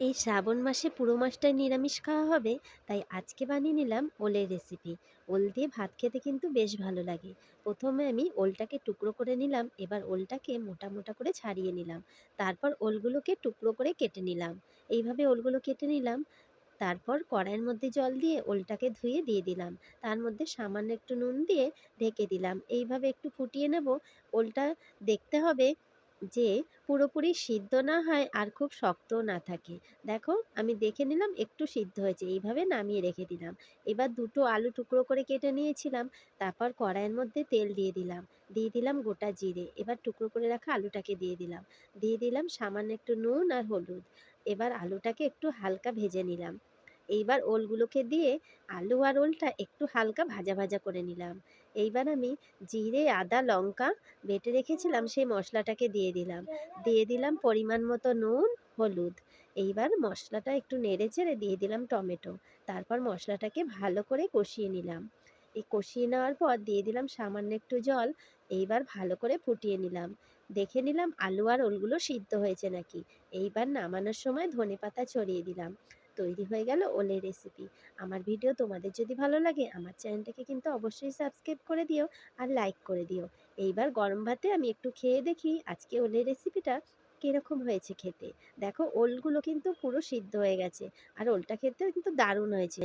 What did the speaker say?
এই শ্রাবণ মাসে পুরো মাসটাই নিরামিষ খাওয়া হবে, তাই আজকে বানিয়ে নিলাম ওলের রেসিপি। ওল দিয়ে ভাত খেতে কিন্তু বেশ ভালো লাগে। প্রথমে আমি ওলটাকে টুকরো করে নিলাম, এবার ওলটাকে মোটা মোটা করে ছাড়িয়ে নিলাম। তারপর ওলগুলোকে টুকরো করে কেটে নিলাম। এইভাবে ওলগুলো কেটে নিলাম। তারপর কড়াইয়ের মধ্যে জল দিয়ে ওলটাকে ধুয়ে দিয়ে দিলাম। তার মধ্যে সামান্য একটু নুন দিয়ে ঢেকে দিলাম। এইভাবে একটু ফুটিয়ে নেব। ওলটা দেখতে হবে যে পুরোপুরি সিদ্ধ না হয় আর খুব শক্তও না থাকে। দেখো আমি দেখে নিলাম একটু সিদ্ধ হয়েছে। এইভাবে নামিয়ে রেখে দিলাম। এবার দুটো আলু টুকরো করে কেটে নিয়েছিলাম। তারপর কড়াইয়ের মধ্যে তেল দিয়ে দিলাম। দিয়ে দিলাম গোটা জিরে। এবার টুকরো করে রাখা আলুটাকে দিয়ে দিলাম। দিয়ে দিলাম সামান্য একটু নুন আর হলুদ। এবার আলুটাকে একটু হালকা ভেজে নিলাম। এইবার ওলগুলোকে দিয়ে আলু আর ওলটা একটু হালকা ভাজা ভাজা করে নিলাম। এইবার আমি জিরে, আদা, লঙ্কা বেটে রেখেছিলাম সেই মশলাটাকে দিয়ে দিলাম। দিয়ে দিলাম পরিমাণ মতো নুন, হলুদ। এইবার মশলাটা একটু নেড়ে চেড়ে দিয়ে দিলাম টমেটো। তারপর মশলাটাকে ভালো করে কষিয়ে নিলাম। এই কষিয়ে নেওয়ার পর দিয়ে দিলাম সামান্য একটু জল। এইবার ভালো করে ফুটিয়ে নিলাম। দেখে নিলাম আলু আর ওলগুলো সিদ্ধ হয়েছে নাকি। এইবার নামানোর সময় ধনেপাতা ছড়িয়ে দিলাম। তৈরি হয়ে গেল ওলের রেসিপি। আমার ভিডিও তোমাদের যদি ভালো লাগে আমার চ্যানেলটাকে কিন্তু অবশ্যই সাবস্ক্রাইব করে দিও আর লাইক করে দিও। এইবার গরম ভাতে আমি একটু খেয়ে দেখি আজকে ওলের রেসিপিটা কিরকম হয়েছে খেতে। দেখো ওলগুলো কিন্তু পুরো সিদ্ধ হয়ে গেছে আর ওলটা খেতে কিন্তু দারুণ হয়েছে।